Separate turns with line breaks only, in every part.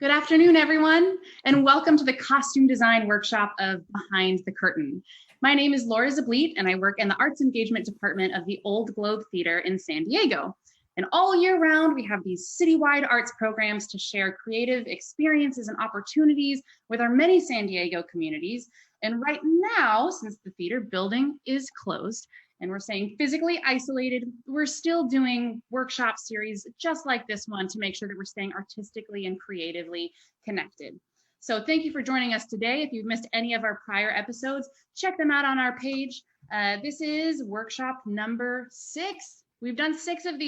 Good afternoon, everyone, and welcome to the costume design workshop of Behind the Curtain. My name is Laura Zablit, and I work in the Arts Engagement Department of the Old Globe Theater in San Diego. And all year round, we have these citywide arts programs to share creative experiences and opportunities with our many San Diego communities. And right now, since the theater building is closed, and we're staying physically isolated, we're still doing workshop series just like this one to make sure that we're staying artistically and creatively connected. So thank you for joining us today. If you've missed any of our prior episodes, check them out on our page. This is workshop number 6. We've done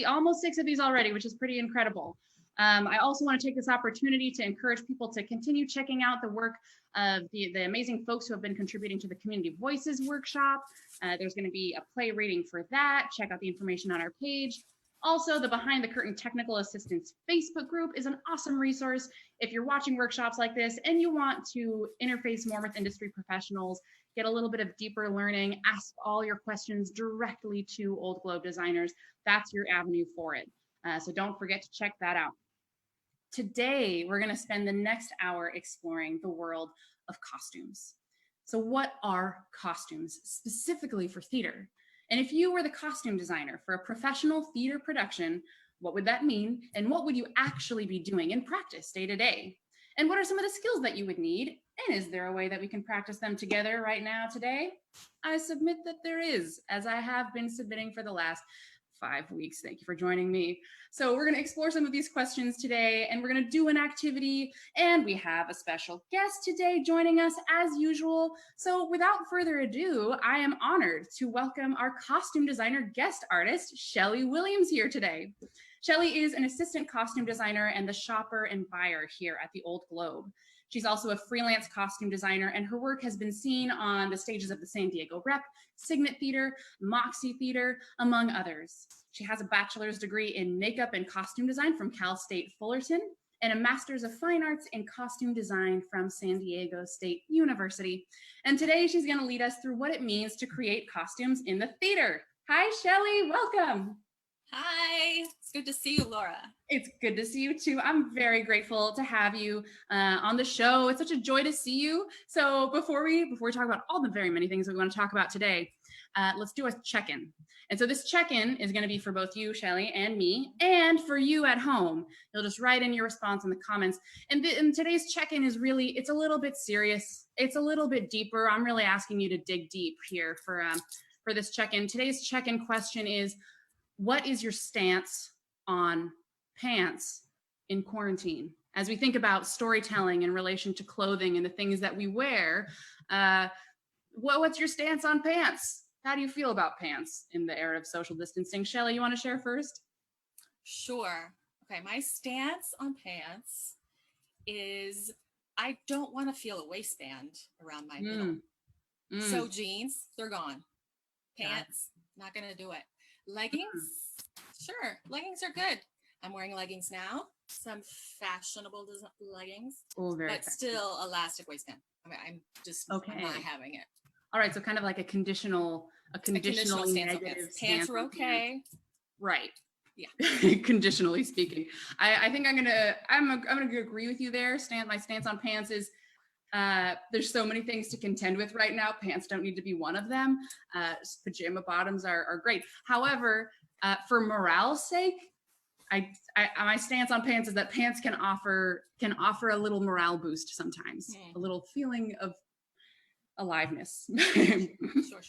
almost six of these already, which is pretty incredible. I also want to take this opportunity to encourage people to continue checking out the work of the amazing folks who have been contributing to the Community Voices workshop. There's going to be a play reading for that. Check out the information on our page. Also, the Behind the Curtain Technical Assistance Facebook group is an awesome resource if you're watching workshops like this and you want to interface more with industry professionals, get a little bit of deeper learning, ask all your questions directly to Old Globe designers. That's your avenue for it. So don't forget to check that out. Today, we're going to spend the next hour exploring the world of costumes. So what are costumes specifically for theater? And if you were the costume designer for a professional theater production, what would that mean? And what would you actually be doing in practice day to day? And what are some of the skills that you would need? And is there a way that we can practice them together right now today? I submit that there is, as I have been submitting for the last 5 weeks. Thank you for joining me. So we're going to explore some of these questions today, and we're going to do an activity, and we have a special guest today joining us as usual. So without further ado, I am honored to welcome our costume designer guest artist, Shelley Williams, here today. Shelley is an assistant costume designer and the shopper and buyer here at the Old Globe. She's also a freelance costume designer, and her work has been seen on the stages of the San Diego Rep, Signet Theater, Moxie Theater, among others. She has a bachelor's degree in makeup and costume design from Cal State Fullerton, and a master's of fine arts in costume design from San Diego State University. And today she's going to lead us through what it means to create costumes in the theater. Hi, Shelley, welcome.
Hi, it's good to see you, Laura.
It's good to see you too. I'm very grateful to have you on the show. It's such a joy to see you. So before we talk about all the very many things that we want to talk about today, let's do a check-in. And so this check-in is going to be for both you, Shelley, and me, and for you at home. You'll just write in your response in the comments. And today's check-in is really, it's a little bit serious. It's a little bit deeper. I'm really asking you to dig deep here for this check-in. Today's check-in question is, what is your stance on pants in quarantine? As we think about storytelling in relation to clothing and the things that we wear, what's your stance on pants? How do you feel about pants in the era of social distancing? Shelley, you want to share first?
Sure. Okay, my stance on pants is I don't want to feel a waistband around my middle. So jeans, they're gone. Pants, not going to do it. Leggings, sure, leggings are good. I'm wearing leggings now, some fashionable leggings, but still elastic waistband. I mean, I'm just not having it.
All right, so kind of like a conditional negative
pants are okay.
Right.
Yeah.
Conditionally speaking. I think I'm gonna agree with you there. My stance on pants is there's so many things to contend with right now. Pants don't need to be one of them. Pajama bottoms are great. However, for morale's sake, my stance on pants is that pants can offer a little morale boost sometimes, a little feeling of aliveness.
Sure.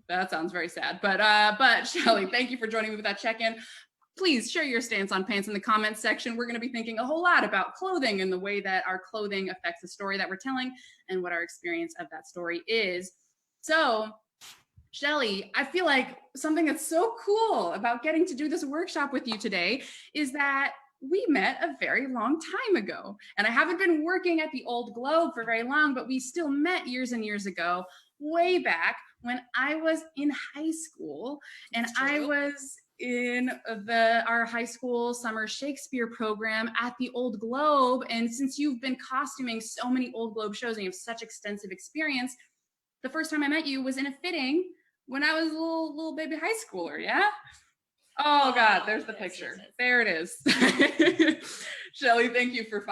That sounds very sad, but Shelley, thank you for joining me with that check-in. Please share your stance on pants in the comments section. We're going to be thinking a whole lot about clothing and the way that our clothing affects the story that we're telling and what our experience of that story is. So, Shelley, I feel like something that's so cool about getting to do this workshop with you today is that we met a very long time ago. And I haven't been working at the Old Globe for very long, but we still met years and years ago, way back when I was in high school. And I was in our high school summer Shakespeare program at the Old Globe. And since you've been costuming so many Old Globe shows and you have such extensive experience, the first time I met you was in a fitting when I was a little baby high schooler, yeah? Oh God, there's the picture.
Yes.
There it is. Shelley, thank you for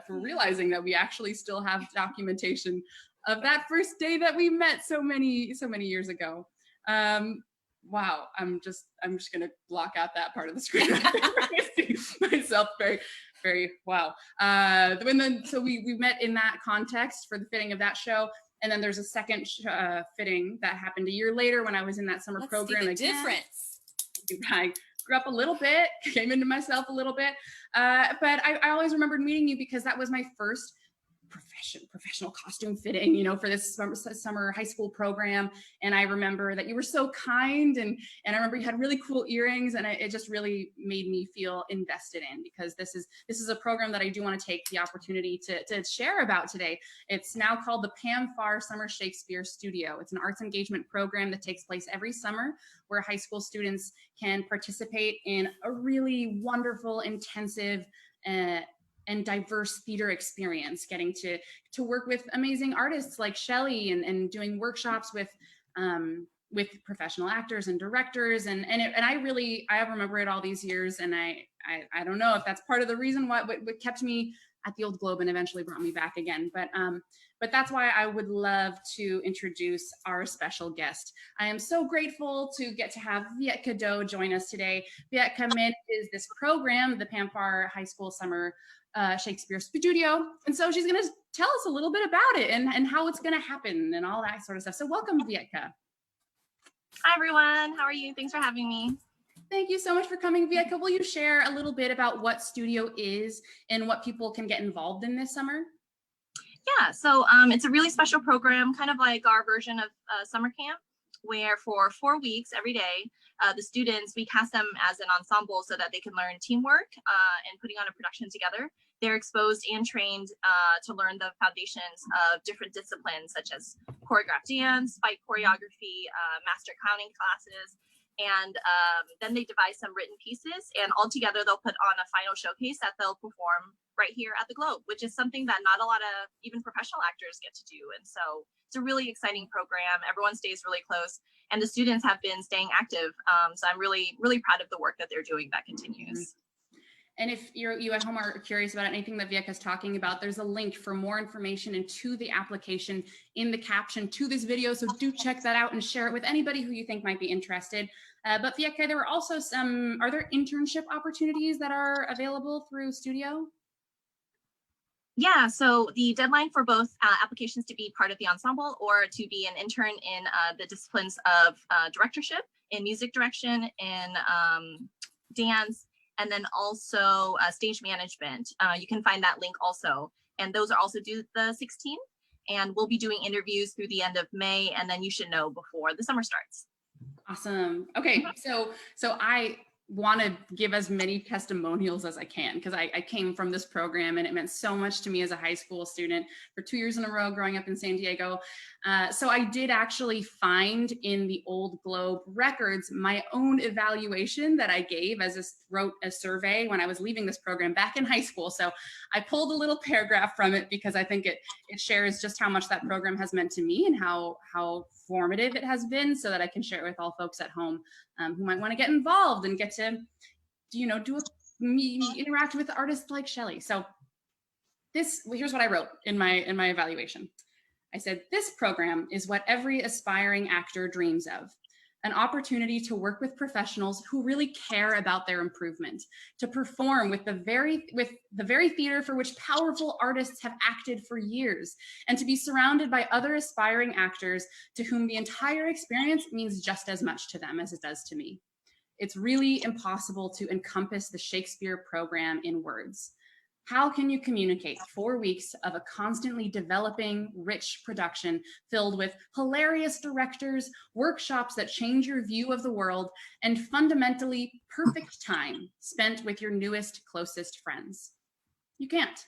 realizing that we actually still have documentation of that first day that we met so many years ago. Wow, I'm just gonna block out that part of the screen. Myself very wow. So we met in that context for the fitting of that show. And then there's a second fitting that happened a year later when I was in that summer program.
Let's see the difference.
I grew up a little bit, came into myself a little bit, but I always remembered meeting you because that was my first professional costume fitting, you know, for this summer high school program. And I remember that you were so kind, and I remember you had really cool earrings, and it just really made me feel invested in, because this is a program that I do want to take the opportunity to share about today. It's now called the Pam Farr Summer Shakespeare Studio. It's an arts engagement program that takes place every summer, where high school students can participate in a really wonderful, intensive, and diverse theater experience, getting to work with amazing artists like Shelley, and doing workshops with professional actors and directors, and I remember it all these years, and I don't know if that's part of the reason what kept me at the Old Globe and eventually brought me back again, but that's why I would love to introduce our special guest. I am so grateful to get to have Vietka Doe join us today. Vietka is this program, the Pam Farr High School Summer Shakespeare Studio, and so she's going to tell us a little bit about it and how it's going to happen and all that sort of stuff. So welcome, Vietka.
Hi everyone, how are you? Thanks for having me.
Thank you so much for coming, Vietka. Will you share a little bit about what Studio is and what people can get involved in this summer?
Yeah, so it's a really special program, kind of like our version of summer camp, where for 4 weeks every day, the students, we cast them as an ensemble so that they can learn teamwork and putting on a production together. They're exposed and trained to learn the foundations of different disciplines, such as choreographed dance, fight choreography, master clowning classes, and then they devise some written pieces, and all together they'll put on a final showcase that they'll perform right here at the Globe, which is something that not a lot of even professional actors get to do. And so it's a really exciting program. Everyone stays really close, and the students have been staying active. So I'm really, really proud of the work that they're doing that continues.
And if you at home are curious about anything that Vietka is talking about, there's a link for more information and to the application in the caption to this video. So do check that out and share it with anybody who you think might be interested. But Vietka, there were also are there internship opportunities that are available through Studio?
Yeah, so the deadline for both applications to be part of the ensemble or to be an intern in the disciplines of directorship, in music direction, in dance, and then also stage management. You can find that link also. And those are also due the 16th. And we'll be doing interviews through the end of May, and then you should know before the summer starts.
Awesome. Okay, so I want to give as many testimonials as I can, because I came from this program and it meant so much to me as a high school student for 2 years in a row growing up in San Diego. So I did actually find in the Old Globe records my own evaluation that I gave wrote a survey when I was leaving this program back in high school. So I pulled a little paragraph from it because I think it shares just how much that program has meant to me and how formative it has been, so that I can share it with all folks at home who might want to get involved and get to, interact with artists like Shelley. So here's what I wrote in my evaluation. I said, this program is what every aspiring actor dreams of. An opportunity to work with professionals who really care about their improvement, to perform with the very theater for which powerful artists have acted for years, and to be surrounded by other aspiring actors to whom the entire experience means just as much to them as it does to me. It's really impossible to encompass the Shakespeare program in words. How can you communicate 4 weeks of a constantly developing, rich production filled with hilarious directors, workshops that change your view of the world, and fundamentally perfect time spent with your newest, closest friends? You can't.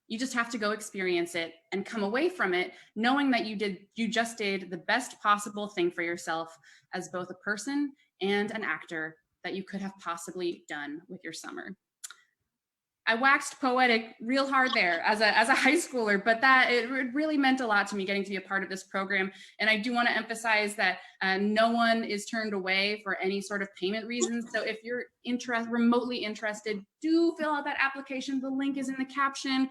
You just have to go experience it and come away from it knowing that you just did the best possible thing for yourself as both a person and an actor that you could have possibly done with your summer. I waxed poetic real hard there as a high schooler, but it really meant a lot to me getting to be a part of this program. And I do want to emphasize that no one is turned away for any sort of payment reasons. So if you're remotely interested, do fill out that application. The link is in the caption.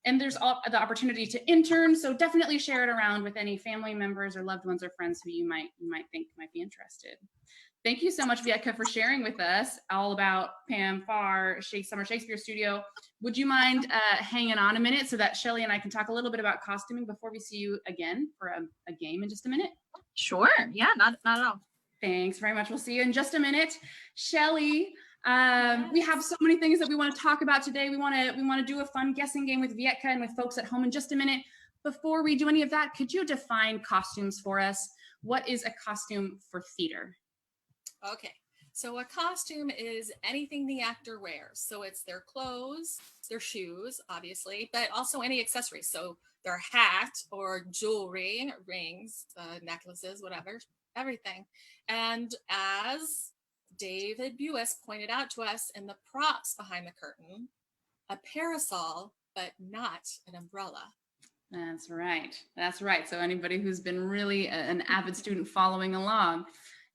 And there's the opportunity to intern. So definitely share it around with any family members or loved ones or friends who you might think might be interested. Thank you so much, Vietka, for sharing with us all about Pam Farr Summer Shakespeare Studio. Would you mind hanging on a minute so that Shelley and I can talk a little bit about costuming before we see you again for a game in just a minute?
Sure. Yeah, not at all.
Thanks very much. We'll see you in just a minute. Shelley, we have so many things that we want to talk about today. We want to do a fun guessing game with Vietka and with folks at home in just a minute. Before we do any of that, could you define costumes for us? What is a costume for theater?
Okay, so a costume is anything the actor wears. So it's their clothes, their shoes, obviously, but also any accessories. So their hat or jewelry, rings, necklaces, whatever, everything. And as David Buis pointed out to us in the props behind the curtain, a parasol, but not an umbrella.
That's right. That's right. So anybody who's been really an avid student following along,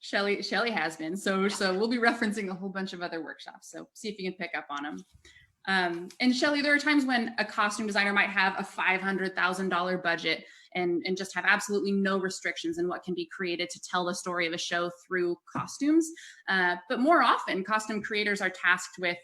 Shelley has been. So we'll be referencing a whole bunch of other workshops. So see if you can pick up on them. And Shelley, there are times when a costume designer might have a $500,000 budget and just have absolutely no restrictions in what can be created to tell the story of a show through costumes. But more often, costume creators are tasked with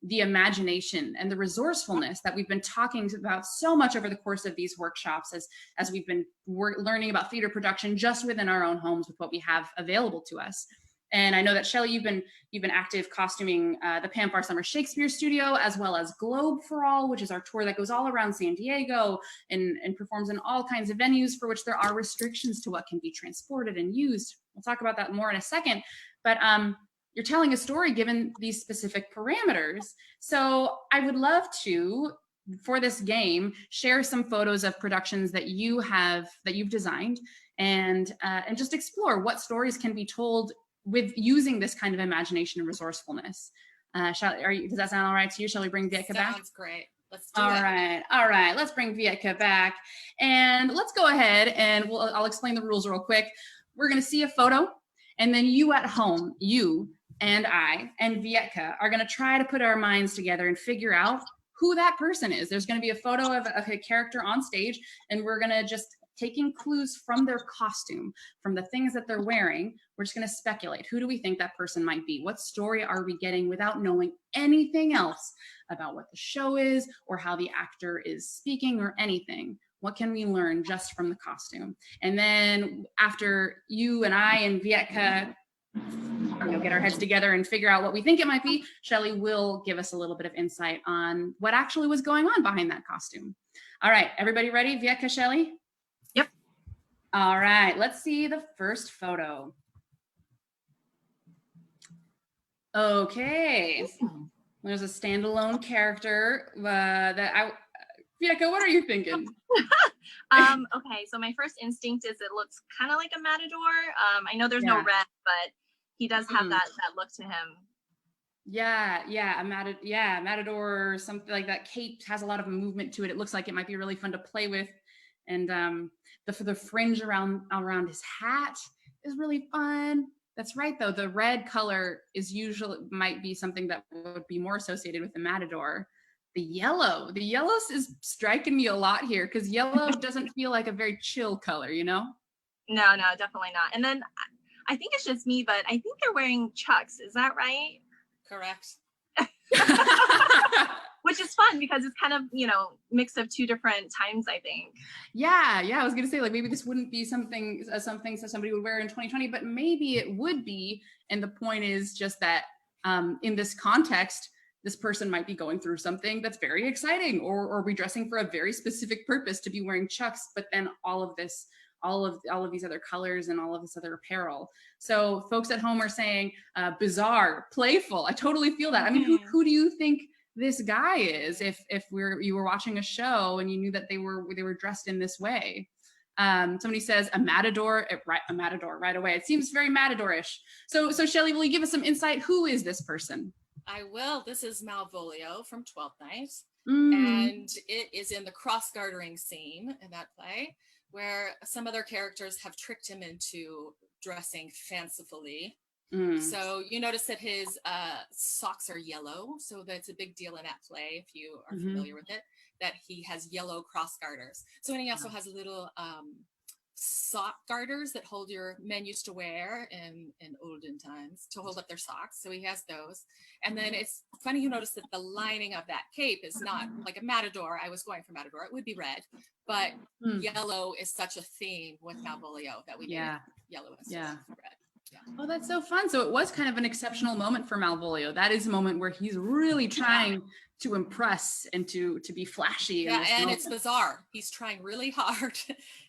the imagination and the resourcefulness that we've been talking about so much over the course of these workshops as we've been learning about theater production just within our own homes with what we have available to us. And I know that Shelley, you've been active costuming the Pam Farr Summer Shakespeare Studio, as well as Globe for All, which is our tour that goes all around San Diego and performs in all kinds of venues for which there are restrictions to what can be transported and used. We'll talk about that more in a second. But you're telling a story given these specific parameters. So I would love to, for this game, share some photos of productions that you've designed and just explore what stories can be told with using this kind of imagination and resourcefulness. Does that sound all right to you? Shall we bring Vietka back?
Sounds great. Let's do it.
All right. Let's bring Vietka back. And let's go ahead and I'll explain the rules real quick. We're going to see a photo, and then you at home, you and I and Vietka are going to try to put our minds together and figure out who that person is. There's going to be a photo of a character on stage, and we're going to just taking clues from their costume, from the things that they're wearing. We're just going to speculate. Who do we think that person might be? What story are we getting without knowing anything else about what the show is or how the actor is speaking or anything? What can we learn just from the costume? And then after you and I and Vietka get our heads together and figure out what we think it might be, Shelley will give us a little bit of insight on what actually was going on behind that costume. All right, everybody ready? Vietka, Shelley?
Yep.
All right, let's see the first photo. Okay, there's a standalone character Vietka, what are you thinking?
Okay, so my first instinct is it looks kind of like a matador. I know there's no red, but he does have that look to him.
Yeah, a matador or something like that. Cape has a lot of movement to it. It looks like it might be really fun to play with. And the fringe around his hat is really fun. That's right, though. The red color might be something that would be more associated with the matador. The yellow is striking me a lot here because yellow doesn't feel like a very chill color, you know?
No, definitely not. And then I think it's just me, but I think they're wearing Chucks. Is that right?
Correct.
Which is fun because it's kind of, mix of two different times, I think.
Yeah. I was going to say, like, maybe this wouldn't be something that somebody would wear in 2020, but maybe it would be. And the point is just that in this context, this person might be going through something that's very exciting or be dressing for a very specific purpose to be wearing Chucks, but then all of these other colors and all of this other apparel. So folks at home are saying bizarre, playful. I totally feel that. I mean, who do you think this guy is if you were watching a show and you knew that they were dressed in this way? Somebody says a matador right away. It seems very matadorish. So Shelley, will you give us some insight? Who is this person?
I will. This is Malvolio from Twelfth Night.
Mm.
And it is in the cross-gartering scene in that play where some other characters have tricked him into dressing fancifully. So you notice that his socks are yellow. So that's a big deal in that play, if you are familiar with it, that he has yellow cross garters. So, and he also has little sock garters that hold your men used to wear in olden times to hold up their socks. So he has those. And then it's funny, you notice that the lining of that cape is not like a matador. I was going for matador. It would be red, but yellow is such a theme with Malvolio that we made it yellow instead of red. Yeah.
Oh, that's so fun. So it was kind of an exceptional moment for Malvolio. That is a moment where he's really trying to impress and to be flashy.
Yeah, and it's bizarre. He's trying really hard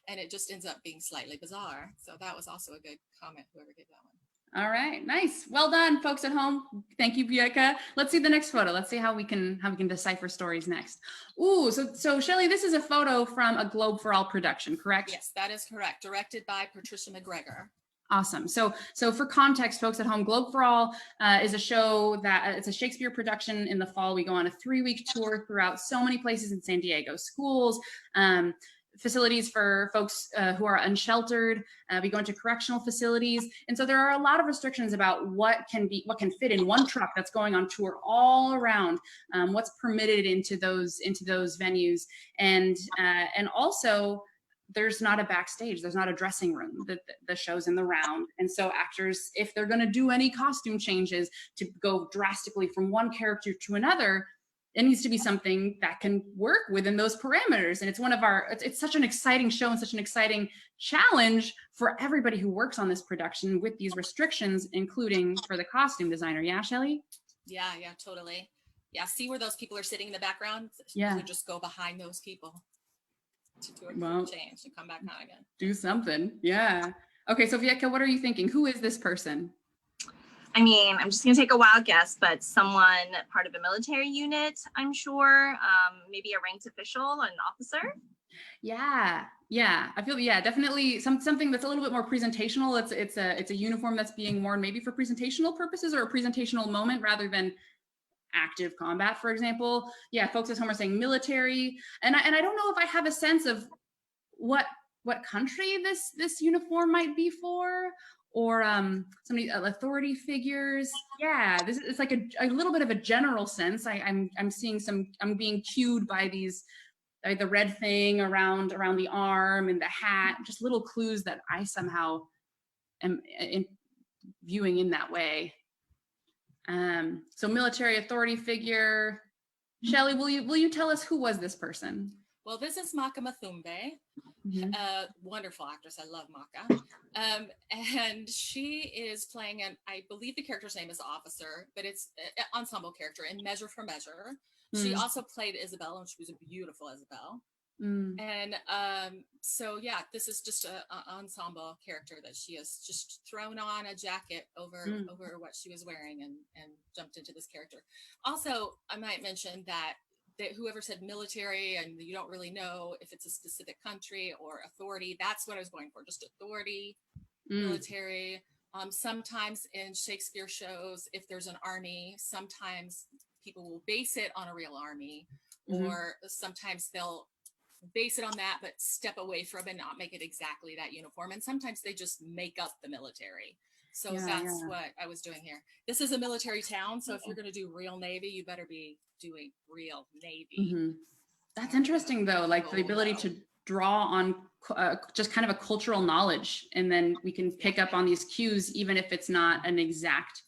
and it just ends up being slightly bizarre. So that was also a good comment, whoever did that one.
All right, nice. Well done, folks at home. Thank you, Bianca. Let's see the next photo. Let's see how we can decipher stories next. Ooh, so Shelley, this is a photo from a Globe for All production, correct?
Yes, that is correct. Directed by Patricia McGregor.
Awesome. So for context, folks at home, Globe for All is a show that it's a Shakespeare production. In the fall, we go on a 3-week tour throughout so many places in San Diego, schools, facilities for folks who are unsheltered. We go into correctional facilities. And so there are a lot of restrictions about what can fit in one truck that's going on tour all around, what's permitted into those venues. And also, there's not a backstage, there's not a dressing room. The show's in the round. And so actors, if they're going to do any costume changes to go drastically from one character to another, it needs to be something that can work within those parameters. And it's it's such an exciting show and such an exciting challenge for everybody who works on this production with these restrictions, including for the costume designer. Yeah, Shelley?
Yeah, totally. Yeah, see where those people are sitting in the background?
Yeah.
You just go behind those people to do a change and come back on again.
Do something. Yeah. Okay, so Vieka, what are you thinking? Who is this person?
I mean, I'm just gonna take a wild guess, but someone part of a military unit, I'm sure. Maybe a ranked official, an officer.
Yeah. I feel definitely something that's a little bit more presentational. It's a uniform that's being worn maybe for presentational purposes or a presentational moment rather than active combat, for example. Yeah, folks at home are saying military, and I don't know if I have a sense of what country this uniform might be for, or somebody authority figures. Yeah, it's like a little bit of a general sense. I'm seeing I'm being cued by these, the red thing around the arm and the hat, just little clues that I somehow am viewing in that way. So military authority figure. Shelley, will you tell us who was this person?
Well, this is Maka Mathumbe, a wonderful actress. I love Maka. And she is playing, I believe the character's name is Officer, but it's an ensemble character in Measure for Measure. She also played Isabel, and she was a beautiful Isabel. And so, yeah, this is just an ensemble character that she has just thrown on a jacket over what she was wearing and jumped into this character. Also, I might mention that whoever said military and you don't really know if it's a specific country or authority, that's what I was going for, just authority, military. Sometimes in Shakespeare shows, if there's an army, sometimes people will base it on a real army, or sometimes they'll base it on that but step away from it and not make it exactly that uniform, and sometimes they just make up the military. So that's what I was doing here. This is a military town, so if you're going to do real Navy, you better be doing real Navy.
That's interesting though, like the ability to draw on just kind of a cultural knowledge, and then we can pick up on these cues even if it's not an exact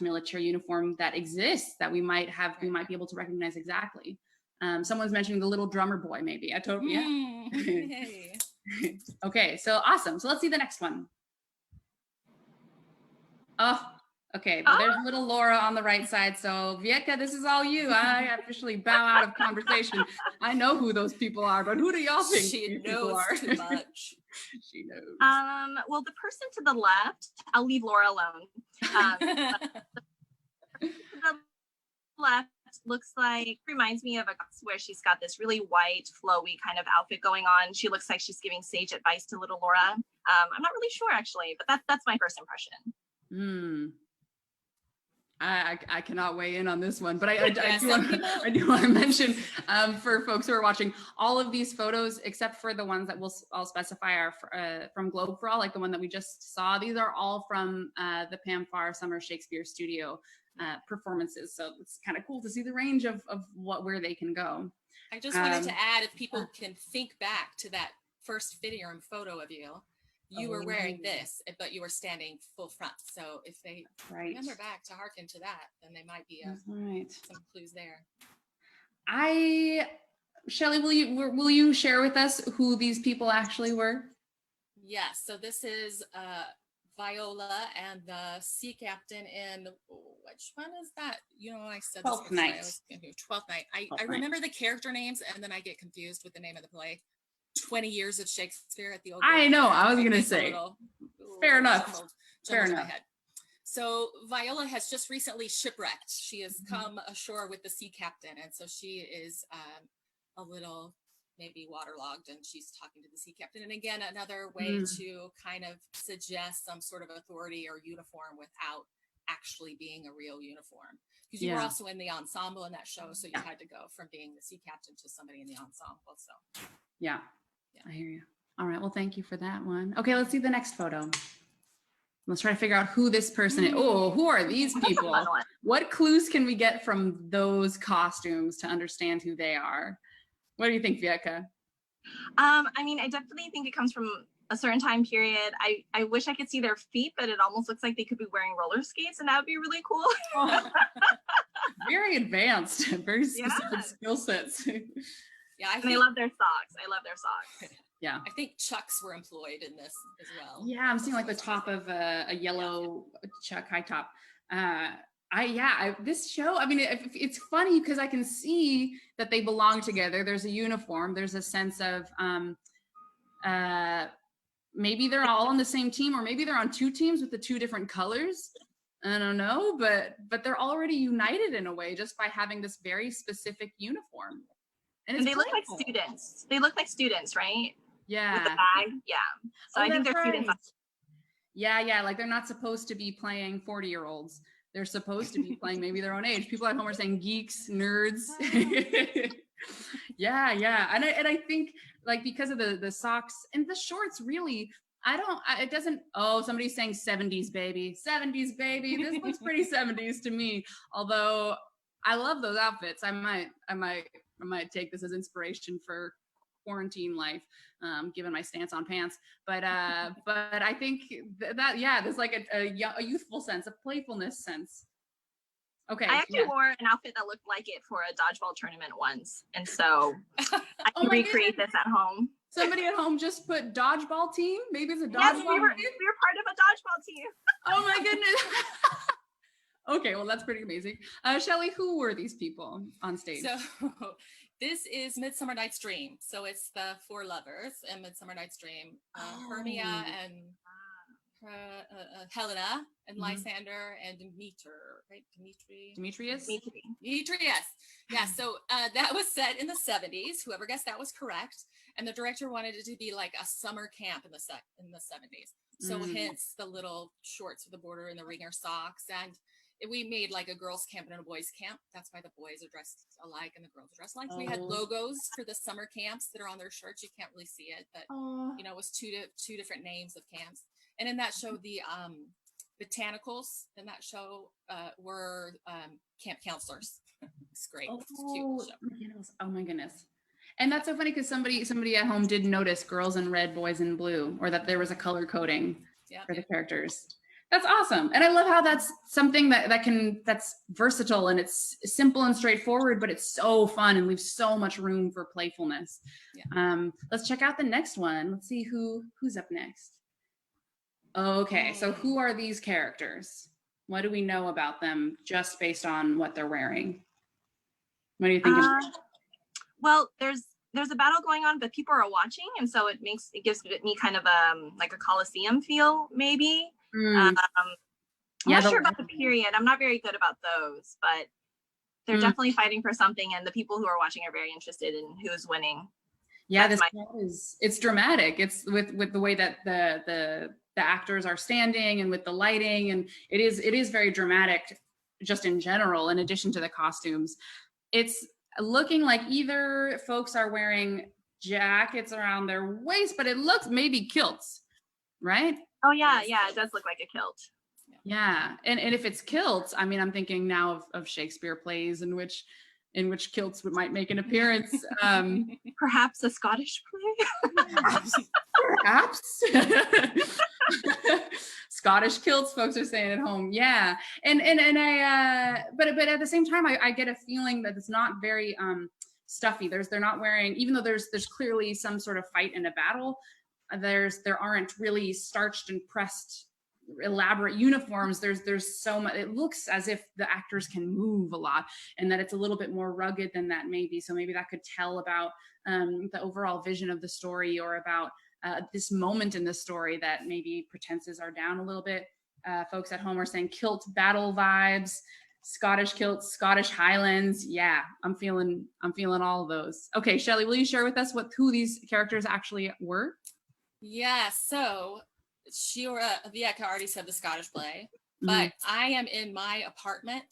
military uniform that exists, that we might be able to recognize exactly. Someone's mentioning the little drummer boy, maybe. I totally,
Hey.
Okay, so awesome. So let's see the next one. Oh, okay. Well, there's little Laura on the right side. So Vieka, this is all you. I officially bow out of conversation. I know who those people are, but who do y'all think
she knows too much?
She knows.
Well, the person to the left, I'll leave Laura alone. The left looks like, reminds me of where she's got this really white, flowy kind of outfit going on. She looks like she's giving sage advice to little Laura. I'm not really sure actually, but that's my first impression.
I cannot weigh in on this one, but I do want to mention for folks who are watching, all of these photos, except for the ones that I'll specify are from Globe for All, like the one that we just saw. These are all from the Pam Farr Summer Shakespeare Studio performances. So it's kind of cool to see the range of where they can go.
I just wanted to add, if people can think back to that first fitting room photo of you, you were wearing this, but you were standing full front. So if they remember back to hearken to that, then they might be some clues there.
Shelley, will you share with us who these people actually were?
Yes. So this is Viola and the sea captain in, which one is that? You know, I said
Twelfth Night.
12th Night. I remember the character names and then I get confused with the name of the play. 20 years of Shakespeare at the old.
I know. I was gonna say. Fair enough. Fair enough.
So Viola has just recently shipwrecked. She has come ashore with the sea captain, and so she is a little maybe waterlogged, and she's talking to the sea captain. And again, another way to kind of suggest some sort of authority or uniform without actually being a real uniform. Because you were also in the ensemble in that show, so you had to go from being the sea captain to somebody in the ensemble. So
yeah. I hear you. All right. Well, thank you for that one. Okay, let's see the next photo. Let's try to figure out who this person is. Oh, who are these people? What clues can we get from those costumes to understand who they are? What do you think, Vieka?
I mean, I definitely think it comes from a certain time period. I wish I could see their feet, but it almost looks like they could be wearing roller skates, and that would be really cool.
Very advanced, very specific skill sets.
Yeah,
I love their socks. I love their socks.
Yeah.
I think Chucks were employed in this as well.
Yeah, I'm seeing like the top of a yellow Chuck high top. This show, I mean, it's funny because I can see that they belong together. There's a uniform. There's a sense of maybe they're all on the same team, or maybe they're on two teams with the two different colors. I don't know, but they're already united in a way just by having this very specific uniform. And
they look like students. They look like students, right?
Yeah.
With the bag. Yeah. So I think they're students.
Yeah. Like they're not supposed to be playing 40-year-olds. They're supposed to be playing maybe their own age. People at home are saying geeks, nerds. Yeah. And I think like because of the socks and the shorts, really, somebody's saying 70s baby. 70s baby. This looks pretty 70s to me. Although I love those outfits. I might take this as inspiration for quarantine life, given my stance on pants. But I think there's like a youthful sense, a playfulness sense. Okay.
I actually wore an outfit that looked like it for a dodgeball tournament once, and so I can recreate this at home.
Somebody at home just put dodgeball team. Maybe it's a dodgeball.
Yes, we were part of a dodgeball team.
Oh my goodness. Okay, well, that's pretty amazing. Shelley, who were these people on stage?
So this is Midsummer Night's Dream. So it's the four lovers in Midsummer Night's Dream. Hermia and Helena and Lysander and Demetrius. Yeah, so that was set in the 70s. Whoever guessed that was correct. And the director wanted it to be like a summer camp in the 70s. So hence the little shorts with the border and the ringer socks. And we made like a girls' camp and a boys' camp. That's why the boys are dressed alike and the girls are dressed alike. We had logos for the summer camps that are on their shirts. You can't really see it, but it was two different names of camps. And in that show, the botanicals in that show were camp counselors. It's great. It's a cute show.
Oh my goodness. And that's so funny because somebody at home did notice girls in red, boys in blue, or that there was a color coding for the characters. That's awesome. And I love how that's something that's versatile and it's simple and straightforward, but it's so fun and leaves so much room for playfulness. Yeah. Let's check out the next one. Let's see who's up next. Okay, so who are these characters? What do we know about them just based on what they're wearing? What do you think?
Well, there's a battle going on, but people are watching, and so it gives me kind of like a Coliseum feel, maybe. I'm not sure about the period. I'm not very good about those, but they're definitely fighting for something, and the people who are watching are very interested in who's winning.
Yeah, it's dramatic. It's with the way that the actors are standing and with the lighting, and it is very dramatic. just in general, in addition to the costumes, it's looking like either folks are wearing jackets around their waist, but it looks maybe kilts, right?
Oh yeah, it does look like a kilt.
Yeah, and if it's kilts, I mean, I'm thinking now of Shakespeare plays in which kilts might make an appearance.
Perhaps a Scottish play.
Perhaps. Scottish kilts, folks are saying at home. Yeah, and I but at the same time, I get a feeling that it's not very stuffy. They're not wearing, even though there's clearly some sort of fight and a battle. There aren't really starched and pressed elaborate uniforms. There's so much. It looks as if the actors can move a lot, and that it's a little bit more rugged than that maybe. So maybe that could tell about the overall vision of the story, or about this moment in the story that maybe pretenses are down a little bit. Folks at home are saying kilt battle vibes, Scottish kilts, Scottish Highlands. Yeah, I'm feeling all of those. Okay, Shelley, will you share with us who these characters actually were?
Yeah, so Vieka already said the Scottish play, but I am in my apartment.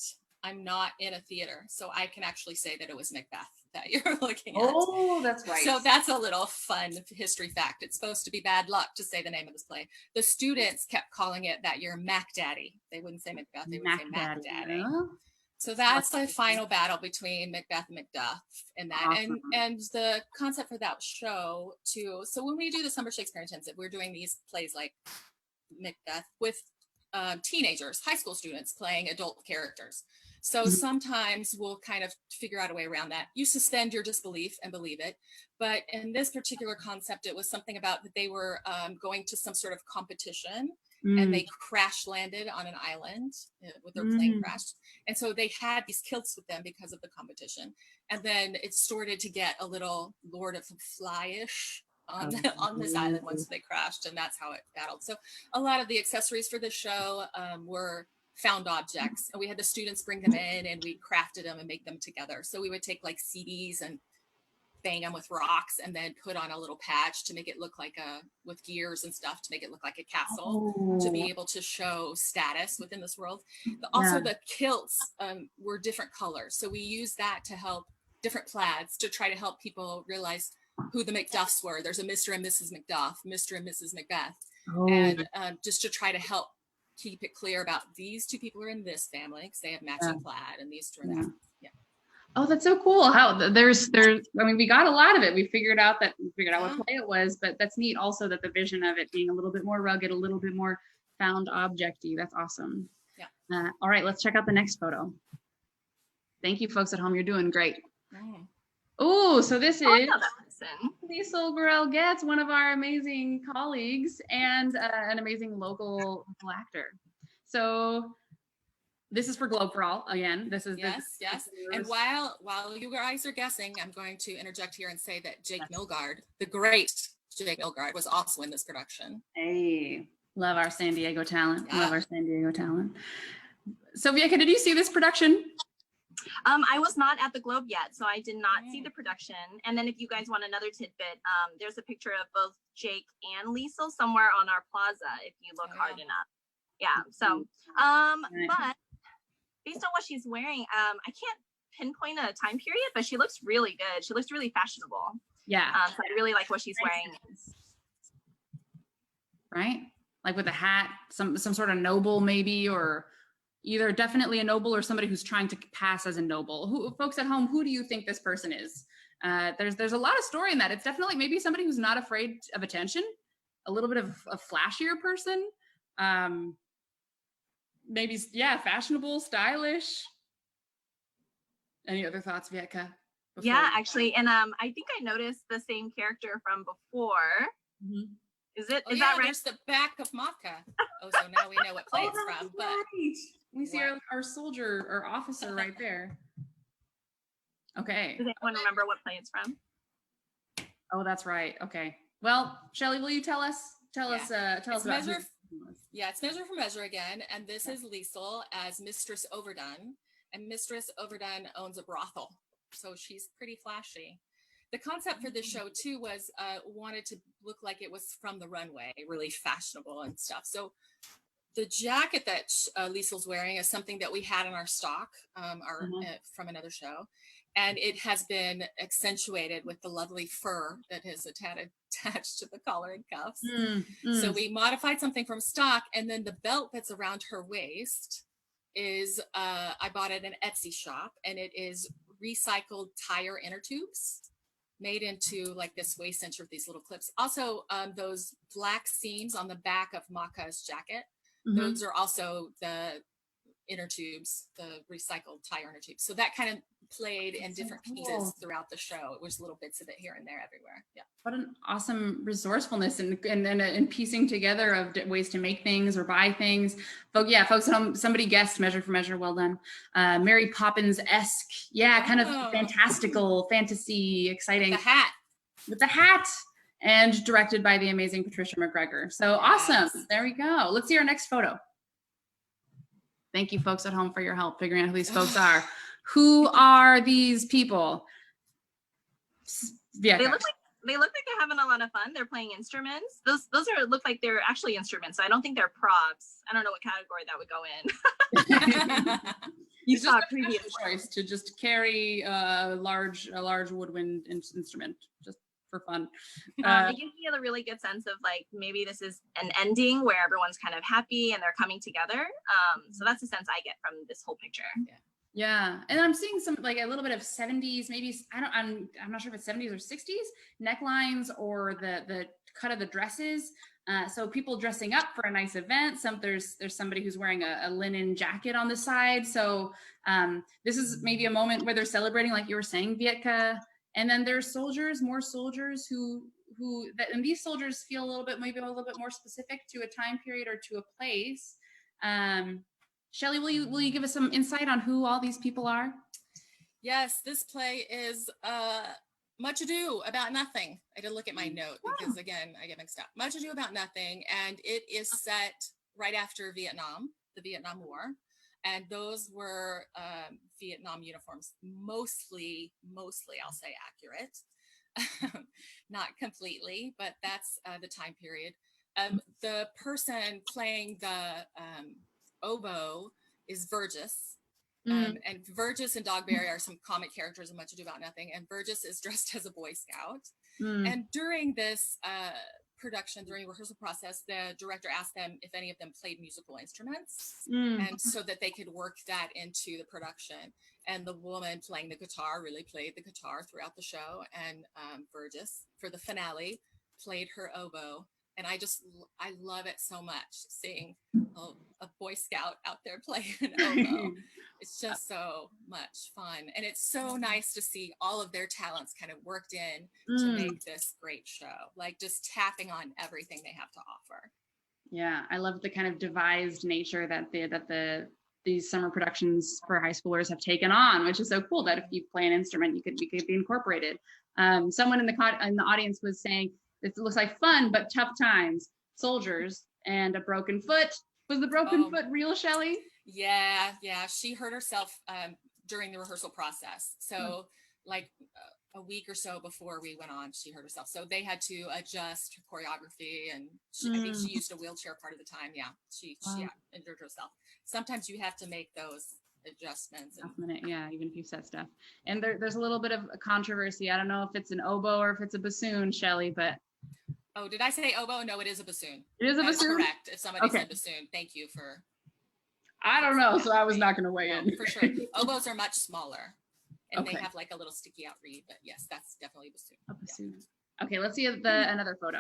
I'm not in a theater, so I can actually say that it was Macbeth that you're looking at.
Oh, that's right.
So that's a little fun history fact. It's supposed to be bad luck to say the name of this play. The students kept calling it that year Mac Daddy. They wouldn't say Macbeth, they would say Mac Daddy. Huh? So that's the final battle between Macbeth and Macduff in that. Awesome. And the concept for that show too. So when we do the Summer Shakespeare Intensive, we're doing these plays like Macbeth with teenagers, high school students playing adult characters. So sometimes we'll kind of figure out a way around that. You suspend your disbelief and believe it. But in this particular concept, it was something about that they were going to some sort of competition, and they crash landed on an island with their plane crashed. And so they had these kilts with them because of the competition. And then it started to get a little Lord of the Fly-ish on this island once they crashed, and that's how it battled. So a lot of the accessories for the show were found objects, and we had the students bring them in, and we crafted them and make them together. So we would take like CDs and bang them with rocks, and then put on a little patch to make it look like with gears and stuff to make it look like a castle, to be able to show status within this world. Also, the kilts were different colors, so we used that to help, different plaids, to try to help people realize who the Macduffs were. There's a Mr. and Mrs. Macduff, Mr. and Mrs. Macbeth, and just to try to help keep it clear about these two people are in this family because they have matching plaid, and these two are that. Yeah.
Oh, that's so cool. How there's I mean, we got a lot of it. We figured out what play it was, but that's neat also that the vision of it being a little bit more rugged, a little bit more found object-y. That's awesome. Yeah. All right, let's check out the next photo. Thank you, folks at home. You're doing great. Oh, so this is Liesl Burrell-Getz, one of our amazing colleagues and an amazing local actor. So this is for Globe for All again. This is
yes. And while you guys are guessing, I'm going to interject here and say that Jake Milgaard, the great Jake Milgaard, was also in this production.
Hey, love our San Diego talent. Yeah. Love our San Diego talent. So Vieka, did you see this production?
I was not at the Globe yet, so I did not see the production. And then if you guys want another tidbit, there's a picture of both Jake and Liesl somewhere on our plaza if you look hard enough. Yeah, so, but based on what she's wearing, I can't pinpoint a time period, but she looks really good. She looks really fashionable.
Yeah.
So I really like what she's wearing.
Right? Like with a hat, some sort of noble maybe, or either definitely a noble or somebody who's trying to pass as a noble. Folks at home, who do you think this person is? There's a lot of story in that. It's definitely maybe somebody who's not afraid of attention, a little bit of a flashier person. Maybe, fashionable, stylish. Any other thoughts, Vieka?
Yeah, actually, and I think I noticed the same character from before. Is that right?
There's the back of Maka. Oh, so now we know what play it's from. But
we see our soldier or officer right there. Okay.
Does anyone remember what play it's from?
Oh, that's right. Okay. Well, Shelley, will you tell us us about who?
Yeah, it's Measure for Measure again, and this is Liesl as Mistress Overdone, and Mistress Overdone owns a brothel, so she's pretty flashy. The concept for this show too was wanted to look like it was from the runway, really fashionable and stuff. So The jacket that Liesel's wearing is something that we had in our stock from another show. And it has been accentuated with the lovely fur that is attached to the collar and cuffs. So we modified something from stock. And then the belt that's around her waist is, I bought it at an Etsy shop, and it is recycled tire inner tubes made into like this waist cincher with these little clips. Also, those black seams on the back of Maka's jacket, those are also the inner tubes, the recycled tire inner tubes. So that kind of played in different pieces throughout the show. It was little bits of it here and there everywhere. Yeah.
What an awesome resourcefulness and piecing together of ways to make things or buy things. Folks at home, somebody guessed Measure for Measure. Well done. Mary Poppins-esque. Yeah, kind of fantastical, fantasy, exciting. With the hat. And directed by the amazing Patricia McGregor. So awesome. There we go. Let's see our next photo. Thank you, folks at home, for your help figuring out who these folks are. Who are these people? Yeah,
they look like they're having a lot of fun. They're playing instruments. Those look like they're actually instruments. So I don't think they're props. I don't know what category that would go in. You saw a previous
choice to just carry a large woodwind instrument just for fun.
It gives me a really good sense of like maybe this is an ending where everyone's kind of happy and they're coming together. So that's the sense I get from this whole picture.
Yeah, and I'm seeing some like a little bit of 70s, maybe I'm not sure if it's 70s or 60s necklines or the cut of the dresses. So people dressing up for a nice event. There's somebody who's wearing a linen jacket on the side. So this is maybe a moment where they're celebrating, like you were saying, Vietka. And then there's more soldiers and these soldiers feel maybe a little bit more specific to a time period or to a place. Shelley, will you give us some insight on who all these people are?
Yes, this play is Much Ado About Nothing. I did look at my note because, again, I get mixed up. Much Ado About Nothing, and it is set right after Vietnam, the Vietnam War. And those were Vietnam uniforms, mostly, I'll say, accurate. Not completely, but that's the time period. The person playing the oboe is Vergis. And Vergis and Dogberry are some comic characters in Much Ado About Nothing. And Vergis is dressed as a Boy Scout. And during this production, during rehearsal process, the director asked them if any of them played musical instruments, and so that they could work that into the production. And the woman playing the guitar really played the guitar throughout the show, and Vergis, for the finale, played her oboe. And I love it so much, seeing a Boy Scout out there playing an oboe. It's just so much fun. And it's so nice to see all of their talents kind of worked in to make this great show, like just tapping on everything they have to offer.
Yeah, I love the kind of devised nature that these summer productions for high schoolers have taken on, which is so cool that if you play an instrument, you could be incorporated. Someone in the audience was saying, it looks like fun, but tough times. Soldiers and a broken foot. Was the broken foot real, Shelley?
Yeah. She hurt herself during the rehearsal process. So like a week or so before we went on, she hurt herself. So they had to adjust her choreography, and I think she used a wheelchair part of the time. Yeah, she injured herself. Sometimes you have to make those adjustments. Even if you set stuff.
And there's a little bit of a controversy. I don't know if it's an oboe or if it's a bassoon, Shelley, but.
Oh, did I say oboe? No, it is a bassoon.
It is a bassoon?
Correct. If somebody said bassoon, thank you for.
I don't know, so I was not going to weigh in.
For sure. Oboes are much smaller, and they have like a little sticky out reed, but yes, that's definitely a bassoon.
A bassoon. Yeah. Okay, let's see another photo.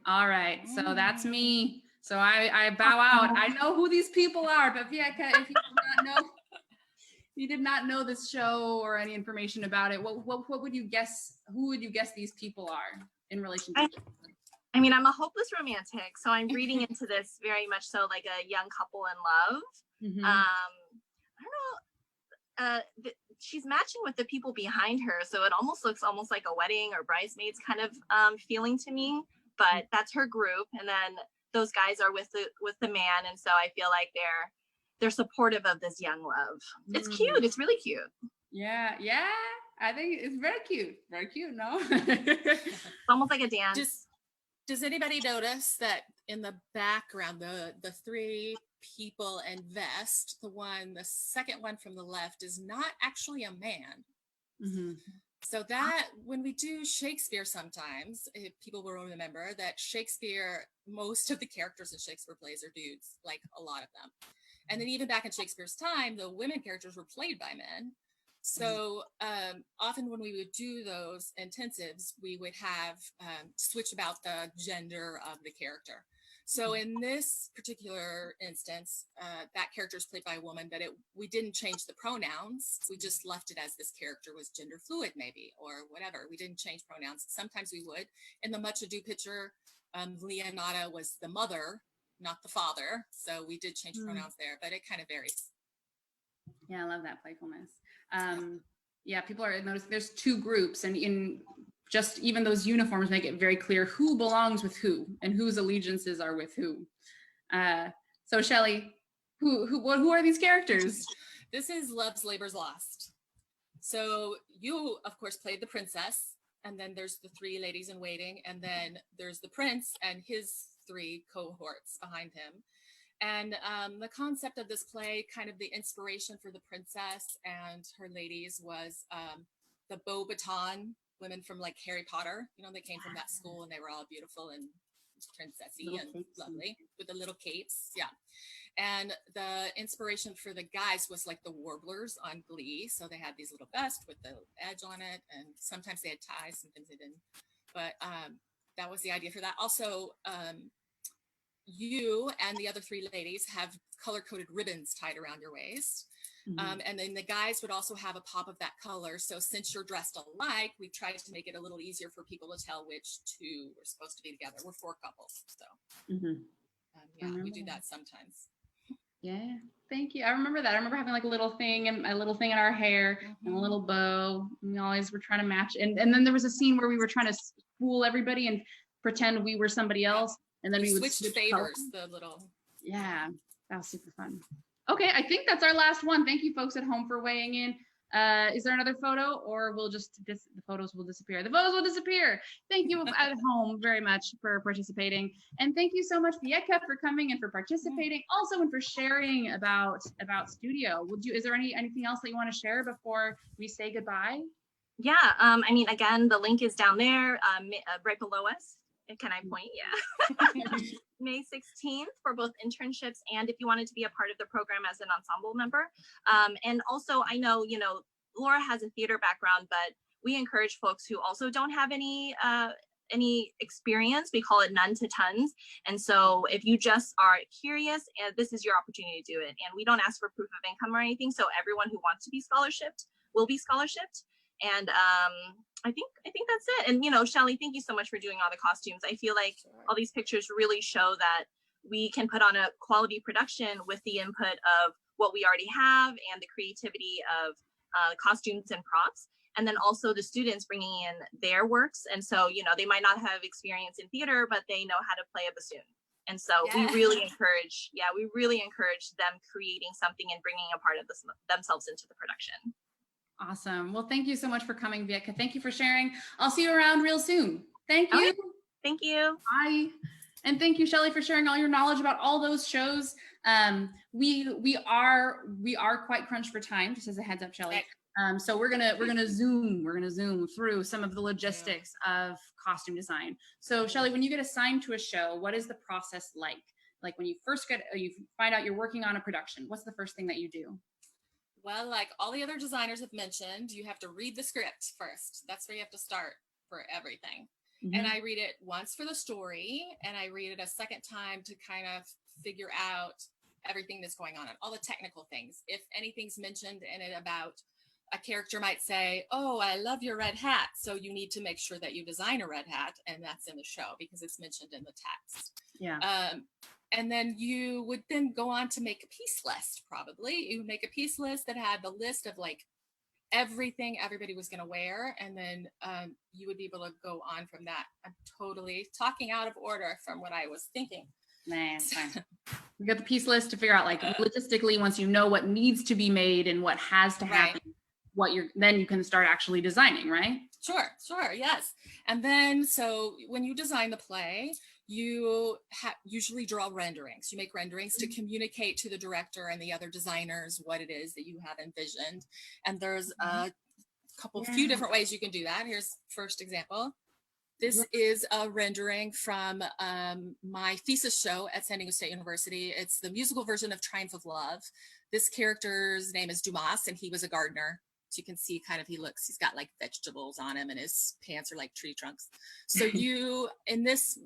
All right, so that's me. So I bow out. I know who these people are, but Vietka, if you did not know this show or any information about it, what would you guess? Who would you guess these people are in relation to?
I mean, I'm a hopeless romantic, so I'm reading into this very much so like a young couple in love. I don't know. She's matching with the people behind her, so it almost looks like a wedding or bridesmaids kind of feeling to me. But that's her group, and then those guys are with the man, and so I feel like they're supportive of this young love. It's cute. It's really cute.
Yeah. I think it's very cute. Very cute, no?
It's almost like a dance.
Does anybody notice that in the background, the three people in vest, the second one from the left is not actually a man.
Mm-hmm.
So that when we do Shakespeare, sometimes people will remember that Shakespeare, most of the characters in Shakespeare plays are dudes, like a lot of them. And then even back in Shakespeare's time, the women characters were played by men. So often when we would do those intensives, we would have switch about the gender of the character. So in this particular instance, that character is played by a woman, but we didn't change the pronouns. We just left it as this character was gender fluid, maybe, or whatever. We didn't change pronouns. Sometimes we would. In the Much Ado picture, Leonata was the mother, not the father. So we did change pronouns there, but it kind of varies.
Yeah, I love that playfulness. Yeah, people are noticing there's two groups, and in just even those uniforms make it very clear who belongs with who and whose allegiances are with who. So Shelley, who are these characters?
This is Love's Labor's Lost. So you, of course, played the princess, and then there's the three ladies in waiting, and then there's the prince and his three cohorts behind him. And the concept of this play, kind of the inspiration for the princess and her ladies, was the Beauxbatons women from like Harry Potter. You know, they came from that school and they were all beautiful and princessy and lovely with the little capes. Yeah. And the inspiration for the guys was like the warblers on Glee. So they had these little vests with the edge on it, and sometimes they had ties, sometimes they didn't. But that was the idea for that. Also, you and the other three ladies have color-coded ribbons tied around your waist. And then the guys would also have a pop of that color. So since you're dressed alike, we tried to make it a little easier for people to tell which two were supposed to be together. We're four couples. So yeah, we do that sometimes.
Yeah, thank you. I remember that. I remember having like a little thing in our hair and a little bow. And we always were trying to match. And then there was a scene where we were trying to fool everybody and pretend we were somebody else. And then we would
switch favors, the little.
Yeah, that was super fun. Okay, I think that's our last one. Thank you folks at home for weighing in. Is there another photo, or we'll just, the photos will disappear? The photos will disappear. Thank you at home very much for participating. And thank you so much, Vietka, for coming and for participating, also, and for sharing about studio. Is there anything else that you want to share before we say goodbye?
Yeah, I mean, again, the link is down there, right below us. Can I point? Yeah. May 16th for both internships and if you wanted to be a part of the program as an ensemble member. And also, I know, Laura has a theater background, but we encourage folks who also don't have any experience. We call it none to tons. And so if you just are curious, this is your opportunity to do it. And we don't ask for proof of income or anything. So everyone who wants to be scholarshiped will be scholarshiped. And I think that's it. And Shelley, thank you so much for doing all the costumes. I feel like all these pictures really show that we can put on a quality production with the input of what we already have and the creativity of costumes and props. And then also the students bringing in their works. And so, they might not have experience in theater, but they know how to play a bassoon. And so we really encourage them creating something and bringing a part of themselves into the production.
Awesome. Well, thank you so much for coming, Vietka. Thank you for sharing. I'll see you around real soon. Thank you.
Okay. Thank you.
Bye. And thank you, Shelley, for sharing all your knowledge about all those shows. We are quite crunched for time, just as a heads up, Shelley. So we're gonna zoom through some of the logistics of costume design. So Shelley, when you get assigned to a show, what is the process like? Like when you first you find out you're working on a production, what's the first thing that you do?
Well, like all the other designers have mentioned, you have to read the script first. That's where you have to start for everything. And I read it once for the story, and I read it a second time to kind of figure out everything that's going on and all the technical things. If anything's mentioned in it about a character might say, "Oh, I love your red hat." So you need to make sure that you design a red hat, and that's in the show because it's mentioned in the text.
Yeah.
And then you would then go on to make a piece list, probably. You make a piece list that had the list of like everything everybody was going to wear. And then you would be able to go on from that. I'm totally talking out of order from what I was thinking.
Nah, it's fine. We got the piece list to figure out like logistically, once you know what needs to be made and what has to happen, then you can start actually designing, right?
Sure, yes. And then, so when you design the play, you usually draw renderings. You make renderings to communicate to the director and the other designers what it is that you have envisioned. And there's a few different ways you can do that. Here's first example. This is a rendering from my thesis show at San Diego State University. It's the musical version of Triumph of Love. This character's name is Dumas, and he was a gardener. So you can see he's got like vegetables on him, and his pants are like tree trunks. So in this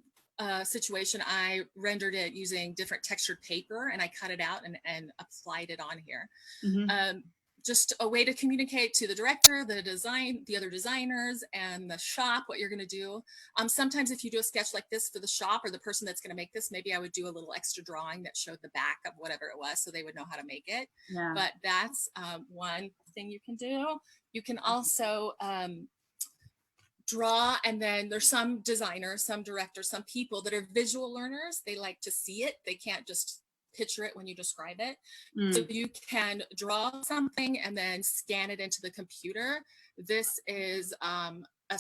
situation, I rendered it using different textured paper, and I cut it out and applied it on here. Just a way to communicate to the director, the other designers, and the shop what you're going to do. Sometimes if you do a sketch like this for the shop or the person that's going to make this, maybe I would do a little extra drawing that showed the back of whatever it was, so they would know how to make it. Yeah. But that's one thing you can do. You can also draw, and then there's some designers, some directors, some people that are visual learners. They like to see it. They can't just picture it when you describe it. So you can draw something and then scan it into the computer. This is a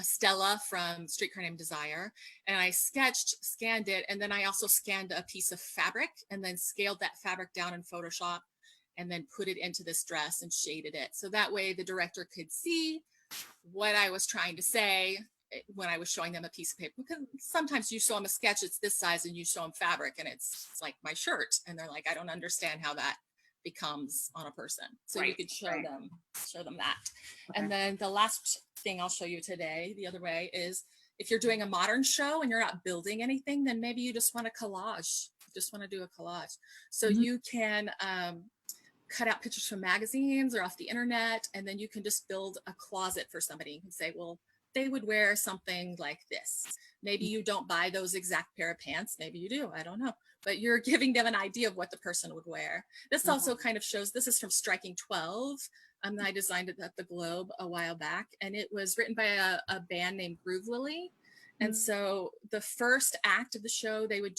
Stella from Streetcar Named Desire, and I scanned it, and then I also scanned a piece of fabric and then scaled that fabric down in Photoshop and then put it into this dress and shaded it. So that way the director could see what I was trying to say when I was showing them a piece of paper. Because sometimes you show them a sketch, it's this size, and you show them fabric and it's like my shirt, and they're like, I don't understand how that becomes on a person. So you could show them that. Okay. And then the last thing I'll show you today, the other way, is if you're doing a modern show and you're not building anything, then maybe you just want a collage. You just want to do a collage. So you can cut out pictures from magazines or off the internet, and then you can just build a closet for somebody. You can say, well, they would wear something like this. Maybe you don't buy those exact pair of pants. Maybe you do, I don't know. But you're giving them an idea of what the person would wear. This also kind of shows, this is from Striking 12. I designed it at the Globe a while back, and it was written by a band named Groove Lily. And so the first act of the show, they would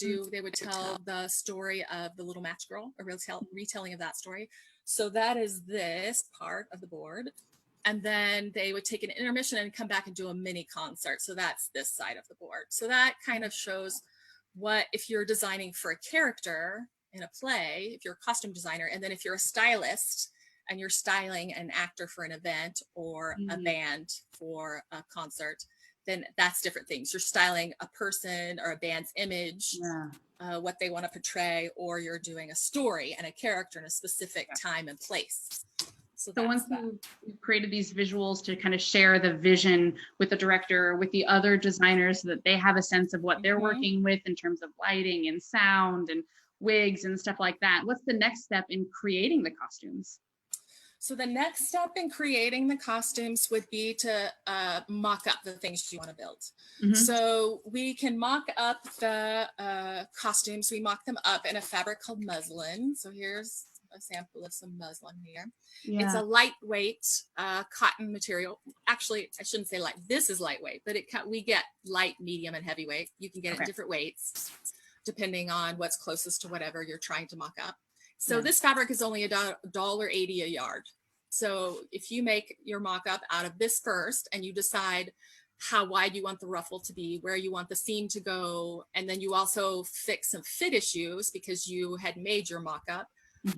tell the story of the Little Match Girl, a retelling of that story. So that is this part of the board. And then they would take an intermission and come back and do a mini concert. So that's this side of the board. So that kind of shows what, if you're designing for a character in a play, if you're a costume designer, and then if you're a stylist and you're styling an actor for an event or a band for a concert, then that's different things. You're styling a person or a band's image, what they want to portray, or you're doing a story and a character in a specific time and place. So
once you've created these visuals to kind of share the vision with the director, with the other designers, so that they have a sense of what they're working with in terms of lighting and sound and wigs and stuff like that, what's the next step in creating the costumes?
So the next step in creating the costumes would be to mock up the things you want to build. So we can mock up the costumes. We mock them up in a fabric called muslin. So here's a sample of some muslin here. It's a lightweight cotton material. Actually, I shouldn't say light. This is lightweight, but we get light, medium, and heavyweight. You can get it in different weights depending on what's closest to whatever you're trying to mock up. So this fabric is only $1.80 a yard. So if you make your mock-up out of this first, and you decide how wide you want the ruffle to be, where you want the seam to go, and then you also fix some fit issues because you had made your mock-up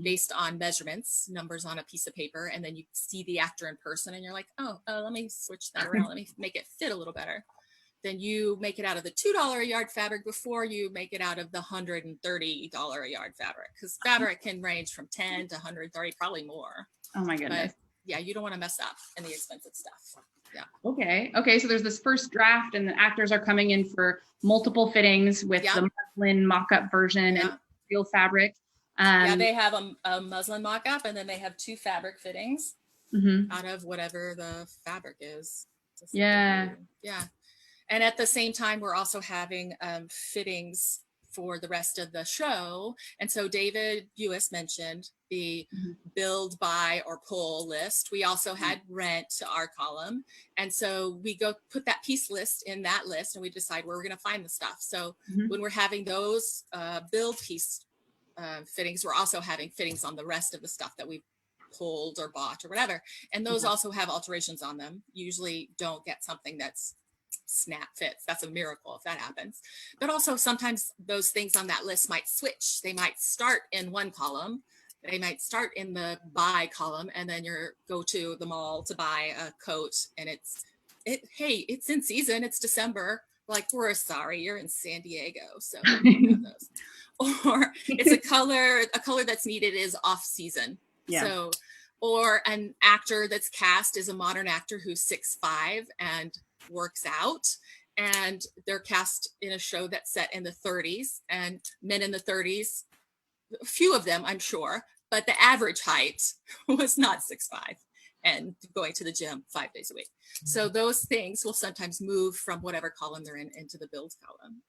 based on measurements, numbers on a piece of paper, and then you see the actor in person and you're like, let me switch that around, let me make it fit a little better. Then you make it out of the $2 a yard fabric before you make it out of the $130 a yard fabric, because fabric can range from $10 to $130, probably more.
Oh my goodness.
But you don't want to mess up in the expensive stuff.
Okay, so there's this first draft, and the actors are coming in for multiple fittings with the muslin mock-up version and real fabric.
They have a muslin mock-up, and then they have 2 fabric fittings out of whatever the fabric is. And at the same time, we're also having fittings for the rest of the show. And so David Buis mentioned the build, buy, or pull list. We also had rent, our column. And so we go put that piece list in that list, and we decide where we're going to find the stuff. So when we're having those build piece fittings, we're also having fittings on the rest of the stuff that we've pulled or bought or whatever. And those also have alterations on them. Usually don't get something that's snap fits. That's a miracle if that happens. But also sometimes those things on that list might switch. They might start in one column. They might start in the buy column, and then go to the mall to buy a coat, and hey, it's in season. It's December. Like, we're sorry, you're in San Diego, so you don't have those. Or it's a color that's needed is off season.
Yeah.
So, or an actor that's cast is a modern actor who's 6'5" and works out, and they're cast in a show that's set in the 30s, and men in the 30s, a few of them, I'm sure, but the average height was not 6'5" and going to the gym 5 days a week. So those things will sometimes move from whatever column they're in into the build column.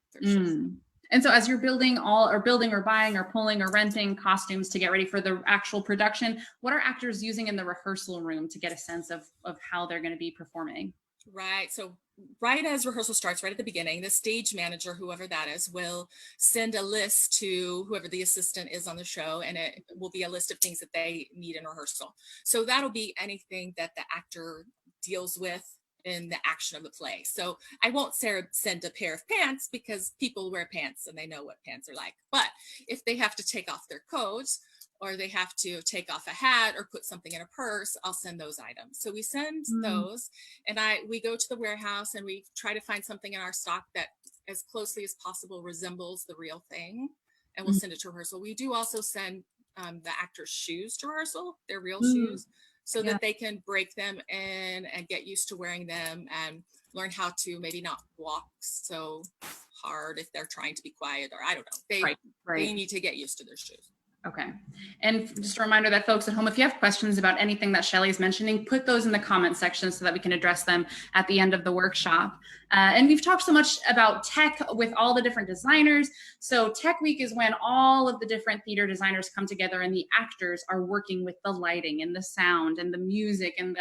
And so as you're building or buying or pulling or renting costumes to get ready for the actual production, what are actors using in the rehearsal room to get a sense of how they're going to be performing?
Right. So right as rehearsal starts, right at the beginning, the stage manager, whoever that is, will send a list to whoever the assistant is on the show, and it will be a list of things that they need in rehearsal. So that'll be anything that the actor deals with in the action of the play. So I won't send a pair of pants, because people wear pants and they know what pants are like. But if they have to take off their coats, or they have to take off a hat or put something in a purse, I'll send those items. So we send those, and we go to the warehouse and we try to find something in our stock that as closely as possible resembles the real thing, and we'll send it to rehearsal. We do also send the actors' shoes to rehearsal, their real shoes, so that they can break them in and get used to wearing them and learn how to maybe not walk so hard if they're trying to be quiet, or I don't know. They need to get used to their shoes.
Okay. And just a reminder that folks at home, if you have questions about anything that Shelley is mentioning, put those in the comment section so that we can address them at the end of the workshop. And we've talked so much about tech with all the different designers. So Tech Week is when all of the different theater designers come together, and the actors are working with the lighting and the sound and the music and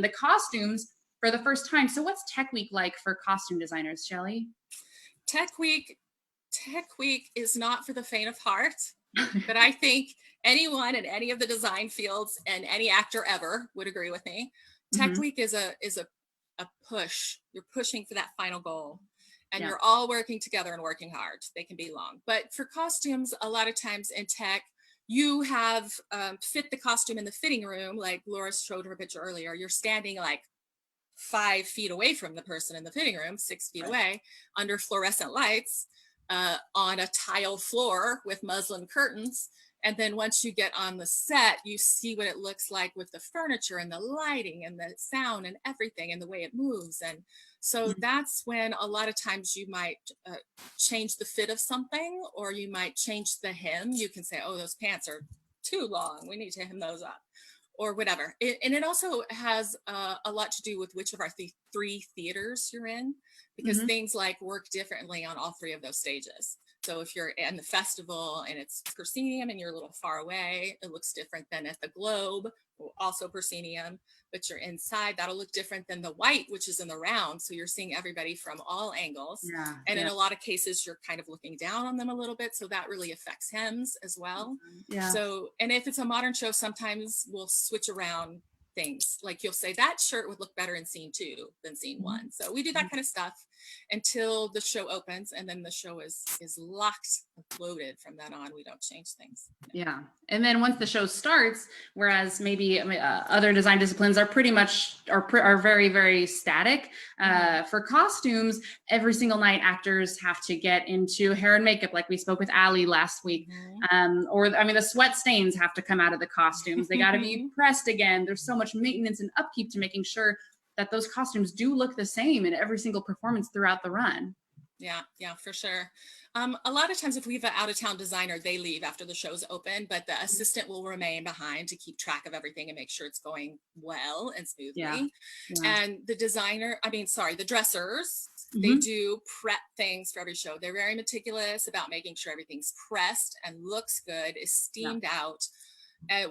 the costumes for the first time. So what's Tech Week like for costume designers, Shelley?
Tech Week is not for the faint of heart. But I think anyone in any of the design fields and any actor ever would agree with me. Tech Week is a push. You're pushing for that final goal, and you're all working together and working hard. They can be long, but for costumes, a lot of times in tech, you have fit the costume in the fitting room. Like Laura showed her picture earlier, you're standing like 5 feet away from the person in the fitting room, 6 feet away, under fluorescent lights. On a tile floor with muslin curtains. And then once you get on the set, you see what it looks like with the furniture and the lighting and the sound and everything and the way it moves. And so that's when a lot of times you might change the fit of something, or you might change the hem. You can say, oh, those pants are too long, we need to hem those up, or whatever. And it also has a lot to do with which of our 3 theaters you're in, because things like work differently on all 3 of those stages. So if you're in the festival and it's proscenium and you're a little far away, it looks different than at the Globe, also proscenium, but you're inside, that'll look different than the white, which is in the round. So you're seeing everybody from all angles. And in a lot of cases, you're kind of looking down on them a little bit. So that really affects hems as well. So, and if it's a modern show, sometimes we'll switch around things. Like you'll say that shirt would look better in scene 2 than scene 1. So we do that kind of stuff until the show opens, and then the show is locked and loaded. From then on, we don't change things.
Yeah. And then once the show starts, whereas maybe other design disciplines are pretty much are very, very static. For costumes, every single night actors have to get into hair and makeup, like we spoke with Allie last week. The sweat stains have to come out of the costumes. They got to be pressed again. There's so much maintenance and upkeep to making sure that those costumes do look the same in every single performance throughout the run.
Yeah, for sure. A lot of times if we have an out-of-town designer, they leave after the show's open, but the assistant will remain behind to keep track of everything and make sure it's going well and smoothly. And the dressers, they do prep things for every show. They're very meticulous about making sure everything's pressed and looks good, is steamed out.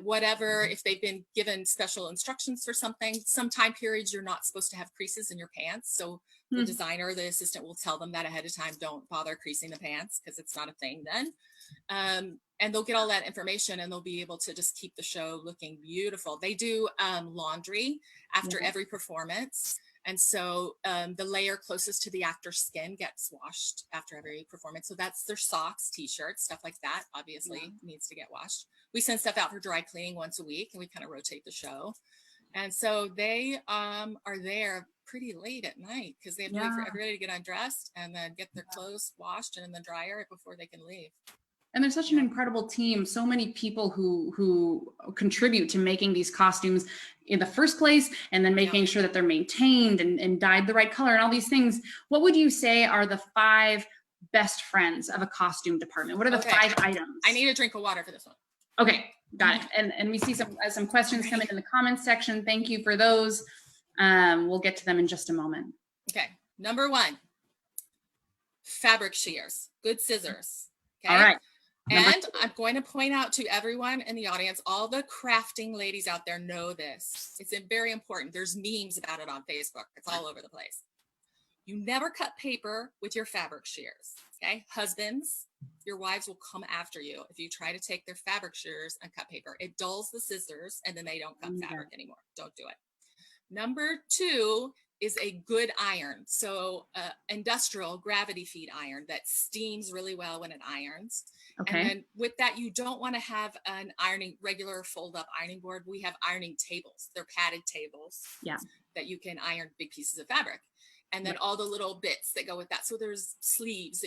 Whatever, if they've been given special instructions for something, some time periods you're not supposed to have creases in your pants. So the designer, the assistant will tell them that ahead of time, don't bother creasing the pants because it's not a thing then. And they'll get all that information and they'll be able to just keep the show looking beautiful. They do laundry after every performance. And so the layer closest to the actor's skin gets washed after every performance. So that's their socks, t-shirts, stuff like that, obviously needs to get washed. We send stuff out for dry cleaning once a week and we kind of rotate the show. And so they are there pretty late at night because they have to wait for everybody to get undressed and then get their clothes washed and in the dryer before they can leave.
And there's such an incredible team. So many people who contribute to making these costumes in the first place, and then making sure that they're maintained and dyed the right color and all these things. What would you say are the 5 best friends of a costume department? What are the 5 items?
I need a drink of water for this one.
Okay, got it. And we see some questions coming in the comments section. Thank you for those. We'll get to them in just a moment.
Okay, number 1, fabric shears, good scissors. Okay?
All right.
And I'm going to point out to everyone in the audience, all the crafting ladies out there know this. It's very important. There's memes about it on Facebook. It's all over the place. You never cut paper with your fabric shears, okay? Husbands, your wives will come after you if you try to take their fabric shears and cut paper. It dulls the scissors and then they don't cut fabric anymore. Don't do it. Number 2 is a good iron. So industrial gravity feed iron that steams really well when it irons. Okay. And then with that, you don't want to have an regular fold up ironing board. We have ironing tables. They're padded tables that you can iron big pieces of fabric. And then all the little bits that go with that. So there's sleeves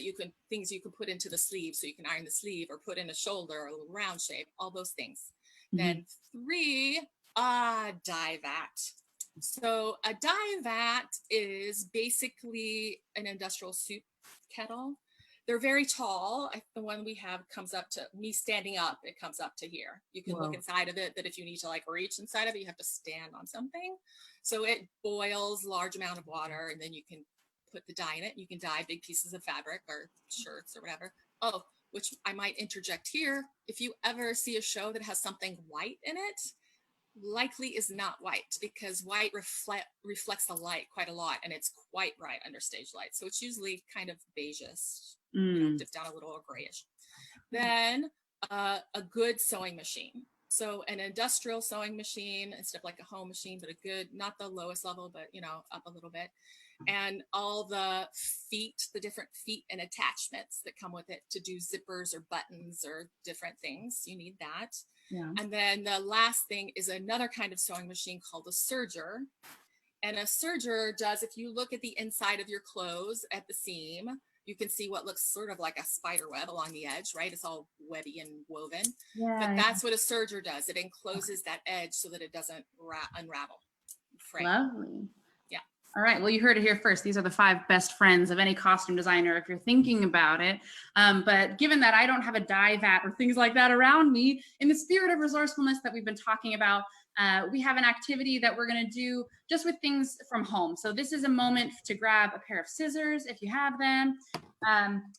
things you can put into the sleeve so you can iron the sleeve or put in a shoulder or a little round shape, all those things. Then 3, dye vat. So a dye vat is basically an industrial soup kettle. They're very tall. The one we have comes up to me standing up. It comes up to here. You can look inside of it, that if you need to like reach inside of it, you have to stand on something. So it boils large amount of water and then you can put the dye in it. You can dye big pieces of fabric or shirts or whatever. Oh, which I might interject here. If you ever see a show that has something white in it, likely is not white because white reflects the light quite a lot and it's quite bright under stage light. So it's usually kind of beigeish, dipped down a little or grayish. Then a good sewing machine. So an industrial sewing machine instead of like a home machine, but a good, not the lowest level, but up a little bit. And all the different feet and attachments that come with it to do zippers or buttons or different things. You need that. Yeah. And then the last thing is another kind of sewing machine called a serger. And a serger does, if you look at the inside of your clothes at the seam, you can see what looks sort of like a spider web along the edge, right? It's all webby and woven. Yeah, but that's what a serger does. It encloses that edge so that it doesn't unravel.
Lovely. Yeah. All right. Well, you heard it here first. These are the 5 best friends of any costume designer if you're thinking about it. But given that I don't have a dye vat or things like that around me, in the spirit of resourcefulness that we've been talking about, we have an activity that we're going to do just with things from home. So this is a moment to grab a pair of scissors if you have them.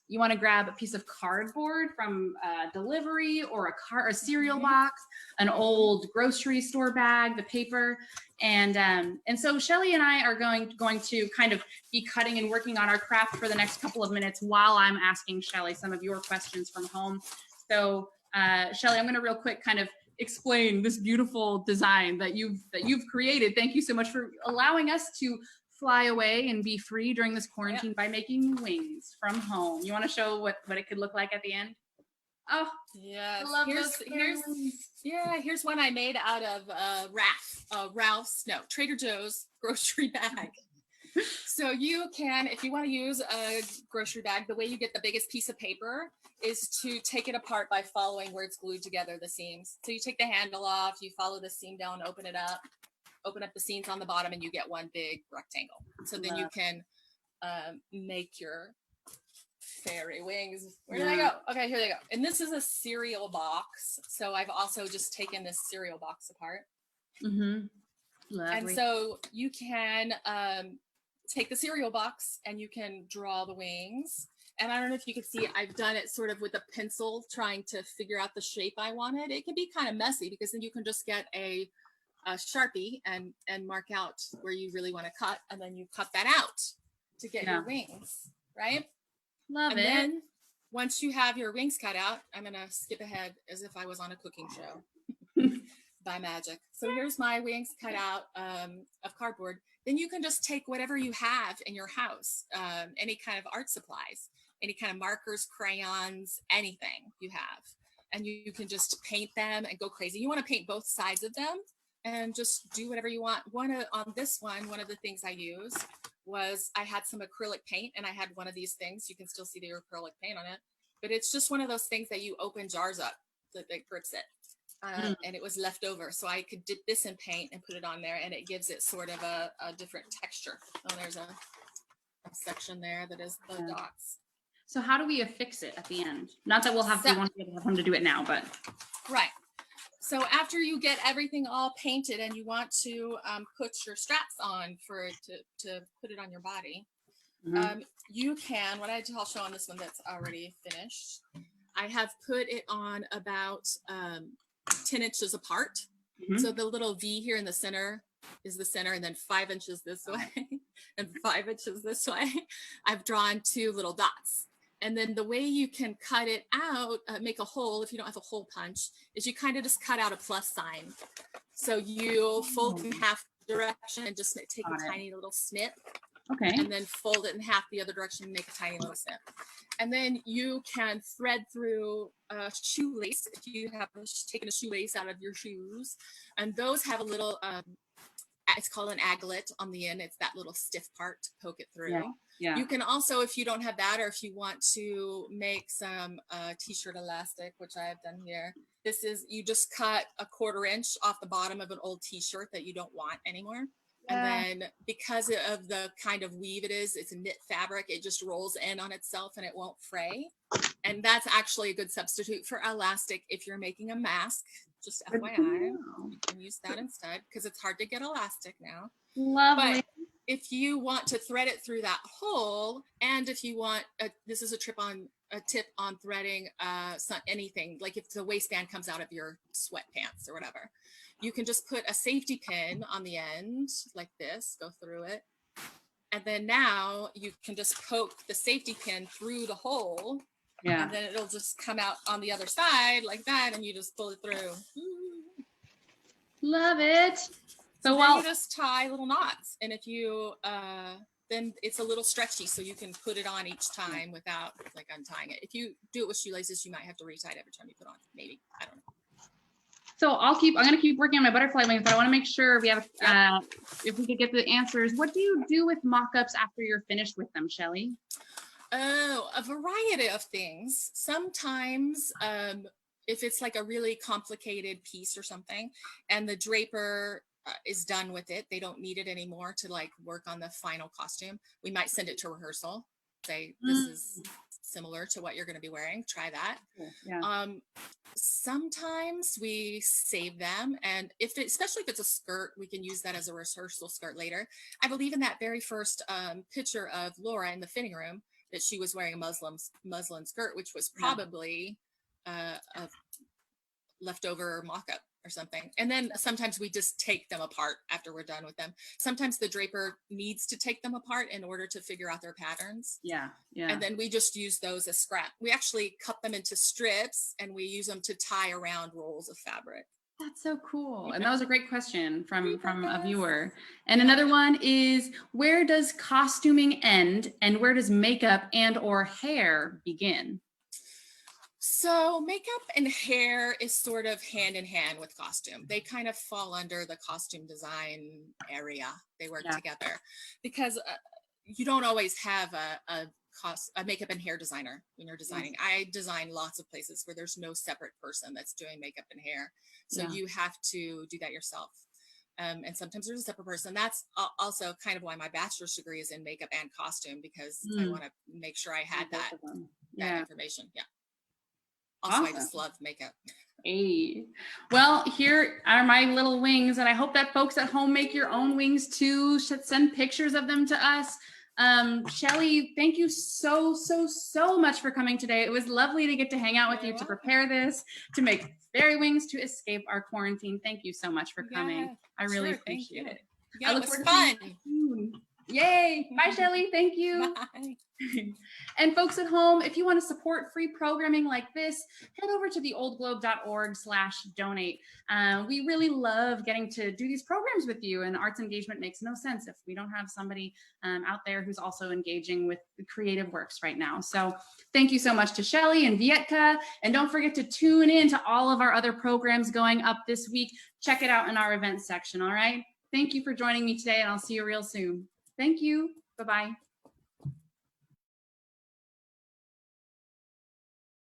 You want to grab a piece of cardboard from delivery or a cereal box, an old grocery store bag, the paper. And so Shelley and I are going to kind of be cutting and working on our craft for the next couple of minutes while I'm asking Shelley some of your questions from home. So Shelley, I'm going to real quick kind of explain this beautiful design that you've created. Thank you so much for allowing us to fly away and be free during this quarantine by making wings from home. You want to show what it could look like at the end? Oh,
yes. I love here's one I made out of Trader Joe's grocery bag. So you can, if you want to use a grocery bag, the way you get the biggest piece of paper is to take it apart by following where it's glued together, the seams. So you take the handle off, you follow the seam down, open up the seams on the bottom, and you get one big rectangle. So then you can make your fairy wings. Where did I go? Okay, here they go. And this is a cereal box. So I've also just taken this cereal box apart. Lovely. And so you can take the cereal box and you can draw the wings. And I don't know if you can see, I've done it sort of with a pencil, trying to figure out the shape I wanted. It can be kind of messy because then you can just get a Sharpie and mark out where you really want to cut. And then you cut that out to get your wings, right?
Love it.
Then once you have your wings cut out, I'm going to skip ahead as if I was on a cooking show by magic. So here's my wings cut out of cardboard. Then you can just take whatever you have in your house, any kind of art supplies, any kind of markers, crayons, anything you have. And you can just paint them and go crazy. You want to paint both sides of them and just do whatever you want. On this one, one of the things I used was I had some acrylic paint, and I had one of these things. You can still see the acrylic paint on it, but it's just one of those things that you open jars up that grips it. And it was left over. So I could dip this in paint and put it on there, and it gives it sort of a different texture. Oh, there's a section there that is the dots.
So how do we affix it at the end? Not that we want to do it now, but.
Right. So after you get everything all painted and you want to put your straps on to put it on your body, you can, I'll show on this one that's already finished. I have put it on about 10 inches apart. So the little V here in the center is the center, and then 5 inches this way and 5 inches this way. I've drawn 2 little dots. And then the way you can cut it out, make a hole, if you don't have a hole punch, is you kind of just cut out a plus sign. So you fold in half direction and just take a tiny little snip.
Okay.
And then fold it in half the other direction and make a tiny little snip. And then you can thread through a shoelace if you have taken a shoelace out of your shoes. And those have a little, it's called an aglet on the end. It's that little stiff part to poke it through.
Yeah.
You can also, if you don't have that, or if you want to make some t-shirt elastic, which I have done here, this is, you just cut a 1/4 inch off the bottom of an old t-shirt that you don't want anymore. And then because of the kind of weave it is, it's a knit fabric, it just rolls in on itself and it won't fray. And that's actually a good substitute for elastic if you're making a mask. Just FYI, you can use that instead because it's hard to get elastic now.
Lovely.
But if you want to thread it through that hole, and if you want, this is a tip on threading anything, like if the waistband comes out of your sweatpants or whatever, you can just put a safety pin on the end like this, go through it. And then now you can just poke the safety pin through the hole. Yeah. And then it'll just come out on the other side like that, and you just pull it through.
Love it. So
while you just tie little knots, and if you then it's a little stretchy, so you can put it on each time without like untying it. If you do it with shoelaces, you might have to retie it every time you put on. Maybe, I don't know.
So I'm going to keep working on my butterfly wings, but I want to make sure we have if we could get the answers. What do you do with mock-ups after you're finished with them, Shelley?
Oh, a variety of things. Sometimes if it's like a really complicated piece or something, and the draper is done with it, they don't need it anymore to like work on the final costume, we might send it to rehearsal, say this is similar to what you're going to be wearing, try that. Yeah. Sometimes we save them, and especially if it's a skirt, we can use that as a rehearsal skirt later. I believe in that very first picture of Laura in the fitting room that she was wearing a muslin skirt, which was probably a leftover mock-up or something. And then sometimes we just take them apart after we're done with them. Sometimes the draper needs to take them apart in order to figure out their patterns. Yeah. And then we just use those as scrap. We actually cut them into strips and we use them to tie around rolls of fabric.
That's so cool. And that was a great question from a viewer. And another one is, where does costuming end and where does makeup and or hair begin?
So makeup and hair is sort of hand in hand with costume. They kind of fall under the costume design area. They work together because you don't always have a makeup and hair designer when you're designing. I design lots of places where there's no separate person that's doing makeup and hair. So you have to do that yourself. And sometimes there's a separate person. That's also kind of why my bachelor's degree is in makeup and costume, because I want to make sure I had that information. Yeah. Also, awesome. I just love makeup.
Hey. Well, here are my little wings, and I hope that folks at home make your own wings too. Should send pictures of them to us. Shelley, thank you so much for coming today. It was lovely to get to hang out with you, to prepare this, to make fairy wings to escape our quarantine. Thank you so much for coming. I really appreciate it.
Yeah, it was fun.
Yay. Bye, Shelley. Thank you.
Bye.
And folks at home, if you want to support free programming like this, head over to theoldglobe.org/donate. We really love getting to do these programs with you, and arts engagement makes no sense if we don't have somebody out there who's also engaging with the creative works right now. So thank you so much to Shelley and Vietka, and don't forget to tune in to all of our other programs going up this week. Check it out in our events section, all right? Thank you for joining me today, and I'll see you real soon. Thank you. Bye-bye.